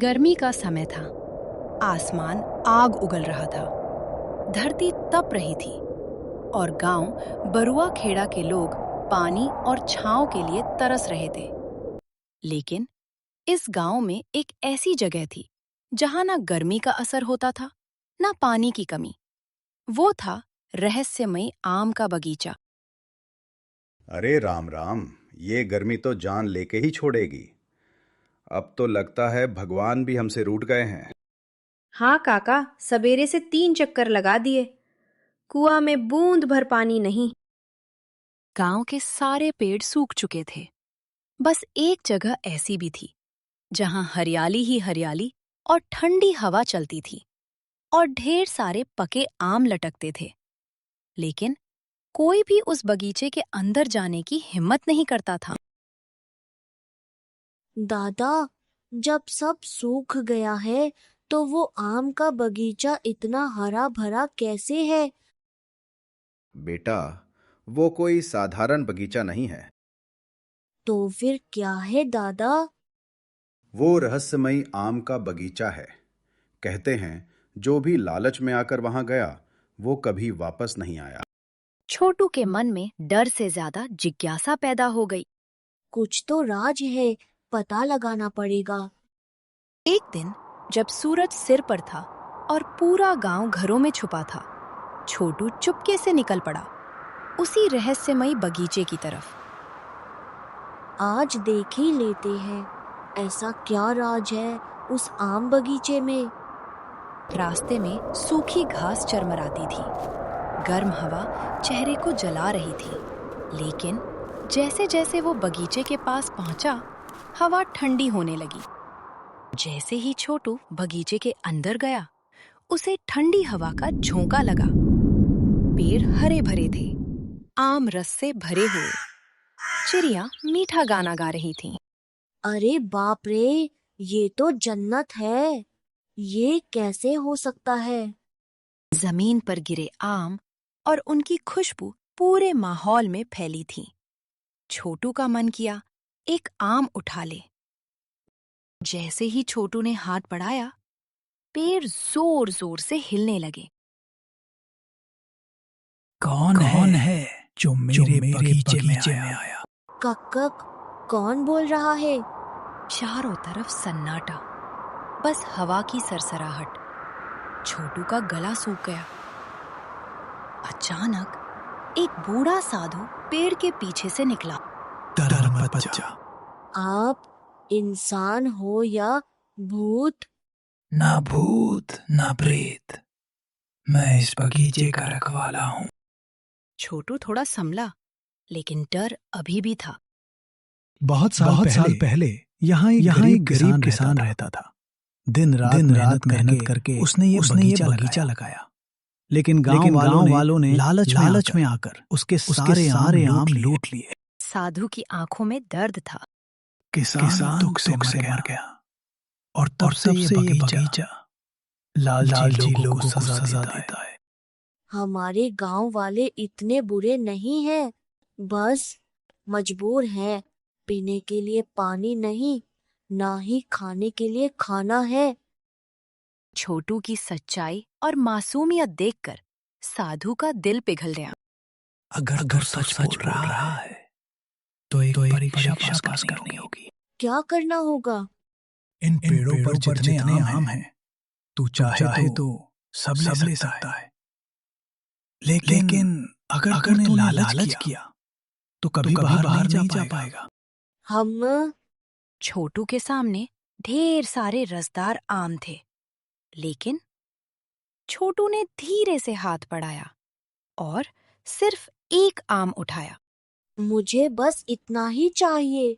गर्मी का समय था। आसमान आग उगल रहा था। धरती तप रही थी और गांव बरुआ खेड़ा के लोग पानी और छांव के लिए तरस रहे थे। लेकिन इस गांव में एक ऐसी जगह थी जहां ना गर्मी का असर होता था, ना पानी की कमी। वो था रहस्यमयी आम का बगीचा। अरे राम राम। ये गर्मी तो जान लेके ही छोड़ेगी। अब तो लगता है भगवान भी हमसे रूठ गए हैं। हाँ काका, सवेरे से 3 चक्कर लगा दिए, कुआं में बूंद भर पानी नहीं। गांव के सारे पेड़ सूख चुके थे। बस एक जगह ऐसी भी थी जहां हरियाली ही हरियाली और ठंडी हवा चलती थी और ढेर सारे पके आम लटकते थे। लेकिन कोई भी उस बगीचे के अंदर जाने की हिम्मत नहीं करता था। दादा, जब सब सूख गया है तो वो आम का बगीचा इतना हरा भरा कैसे है? बेटा, वो कोई साधारण बगीचा नहीं है। तो फिर क्या है दादा? वो रहस्यमयी आम का बगीचा है। कहते हैं जो भी लालच में आकर वहां गया वो कभी वापस नहीं आया। छोटू के मन में डर से ज्यादा जिज्ञासा पैदा हो गई। कुछ तो राज है, पता लगाना पड़ेगा। एक दिन जब सूरज सिर पर था और पूरा गांव घरों में छुपा था, छोटू चुपके से निकल पड़ा उसी रहस्यमयी बगीचे की तरफ। आज देख ही लेते हैं, ऐसा क्या राज है उस आम बगीचे में। रास्ते में सूखी घास चरमराती थी, गर्म हवा चेहरे को जला रही थी। लेकिन जैसे जैसे वो बगीचे के पास पहुंचा, हवा ठंडी होने लगी। जैसे ही छोटू बगीचे के अंदर गया, उसे ठंडी हवा का झोंका लगा। पेड़ हरे भरे थे, आम रस से भरे हुए। चिड़िया मीठा गाना गा रही थीं। अरे बाप रे, ये तो जन्नत है। ये कैसे हो सकता है? जमीन पर गिरे आम और उनकी खुशबू पूरे माहौल में फैली थी। छोटू का मन किया एक आम उठा ले। जैसे ही छोटू ने हाथ बढ़ाया, पेड़ जोर जोर से हिलने लगे। कौन है जो मेरे बगीचे में आया? कक, कौन बोल रहा है? चारों तरफ सन्नाटा, बस हवा की सरसराहट। छोटू का गला सूख गया। अचानक एक बूढ़ा साधु पेड़ के पीछे से निकला। डर मत बच्चा। आप इंसान हो या भूत? ना भूत ना प्रेत, मैं इस बगीचे का रखवाला हूँ। छोटू थोड़ा संभला, लेकिन डर अभी भी था। बहुत साल पहले यहाँ एक गरीब किसान रहता था। दिन रात मेहनत करके उसने ये बगीचा लगाया। लेकिन गांव वालों ने लालच में आकर उसके सारे आम लूट लिए। साधु की आंखों में दर्द था। किसान दुख से मर गया और तब से ये बगीचा लालची लोगों को सजा देता है। हमारे गांव वाले इतने बुरे नहीं हैं, बस मजबूर हैं। पीने के लिए पानी नहीं, ना ही खाने के लिए खाना है। छोटू की सच्चाई और मासूमियत देखकर साधु का दिल पिघल गया। अगर तो सच बोल रहा है तो एक परीक्षा पास करनी होगी। क्या करना होगा? इन पेड़ों पर जितने आम हैं, तू चाहे तो सब ले सकता है। लेकिन अगर तूने लालच किया तो कभी बाहर नहीं जा पाएगा। हम छोटू के सामने ढेर सारे रसदार आम थे, लेकिन छोटू ने धीरे से हाथ बढ़ाया और सिर्फ एक आम उठाया। मुझे बस इतना ही चाहिए।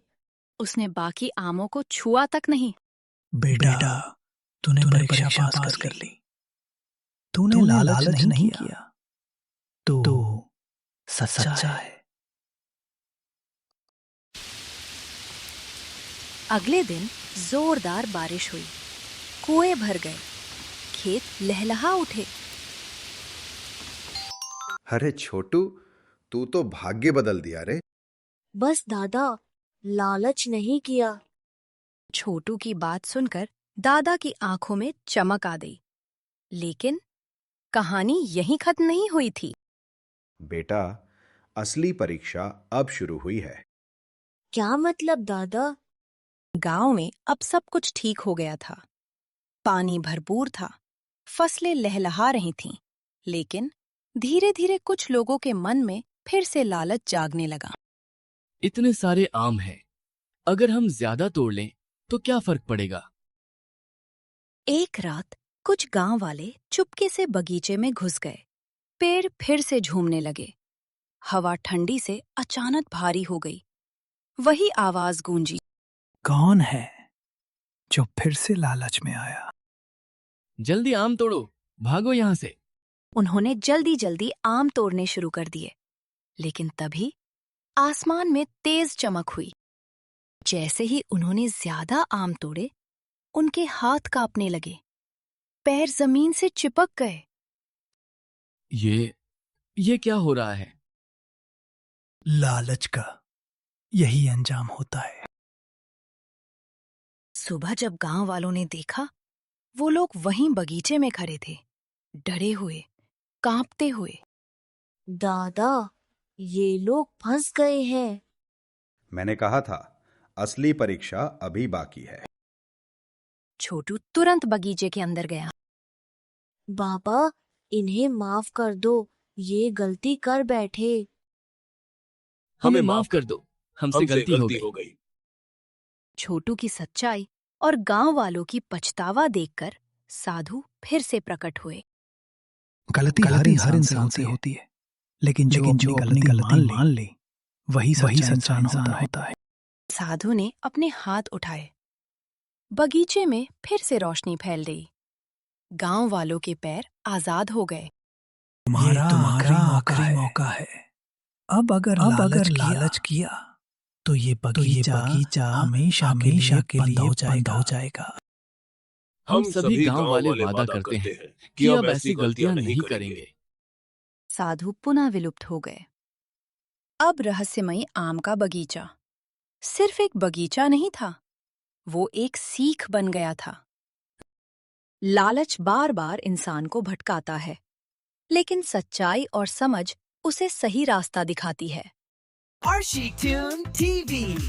उसने बाकी आमों को छुआ तक नहीं। बेटा, तूने परीक्षा पास कर ली। तूने लालच नहीं किया तो सच्चा है। अगले दिन जोरदार बारिश हुई, कुएं भर गए, खेत लहलहा उठे। अरे छोटू, तू तो भाग्य बदल दिया रे। बस दादा, लालच नहीं किया। छोटू की बात सुनकर दादा की आंखों में चमक आ गई। लेकिन कहानी यहीं खत्म नहीं हुई थी। बेटा, असली परीक्षा अब शुरू हुई है। क्या मतलब दादा? गांव में अब सब कुछ ठीक हो गया था। पानी भरपूर था, फसलें लहलहा रही थीं, लेकिन धीरे-धीरे कुछ लोगों के मन में फिर से लालच जागने लगा। इतने सारे आम हैं, अगर हम ज्यादा तोड़ लें तो क्या फर्क पड़ेगा? एक रात कुछ गांव वाले चुपके से बगीचे में घुस गए। पेड़ फिर से झूमने लगे। हवा ठंडी से अचानक भारी हो गई। वही आवाज गूंजी, कौन है जो फिर से लालच में आया? जल्दी आम तोड़ो, भागो यहाँ से। उन्होंने जल्दी जल्दी आम तोड़ने शुरू कर दिए। लेकिन तभी आसमान में तेज चमक हुई। जैसे ही उन्होंने ज्यादा आम तोड़े, उनके हाथ कांपने लगे, पैर जमीन से चिपक गए। ये क्या हो रहा है? लालच का यही अंजाम होता है। सुबह जब गांव वालों ने देखा, वो लोग वहीं बगीचे में खड़े थे, डरे हुए, कांपते हुए। दादा, ये लोग फंस गए हैं। मैंने कहा था, असली परीक्षा अभी बाकी है। छोटू तुरंत बगीचे के अंदर गया। बाबा, इन्हें माफ कर दो, ये गलती कर बैठे। हमें माफ कर दो, हमसे गलती हो गई। छोटू की सच्चाई और गांव वालों की पछतावा देखकर साधु फिर से प्रकट हुए। गलती हर इंसान से होती है, लेकिन जो अपनी गलती मान ले वही सच्चा इंसान होता है। साधु ने अपने हाथ उठाए। बगीचे में फिर से रोशनी फैल गई। गांव वालों के पैर आजाद हो गए। तुम्हारा आखिरी मौका है। अब अगर लालच किया तो ये बगीचा हमेशा के लिए बंद हो जाएगा। हम सभी गांव वाले वादा करते हैं कि अब ऐसी गलतियां नहीं करेंगे। साधु पुनः विलुप्त हो गए। अब रहस्यमयी आम का बगीचा सिर्फ एक बगीचा नहीं था, वो एक सीख बन गया था। लालच बार बार इंसान को भटकाता है, लेकिन सच्चाई और समझ उसे सही रास्ता दिखाती है। Archie Tune TV.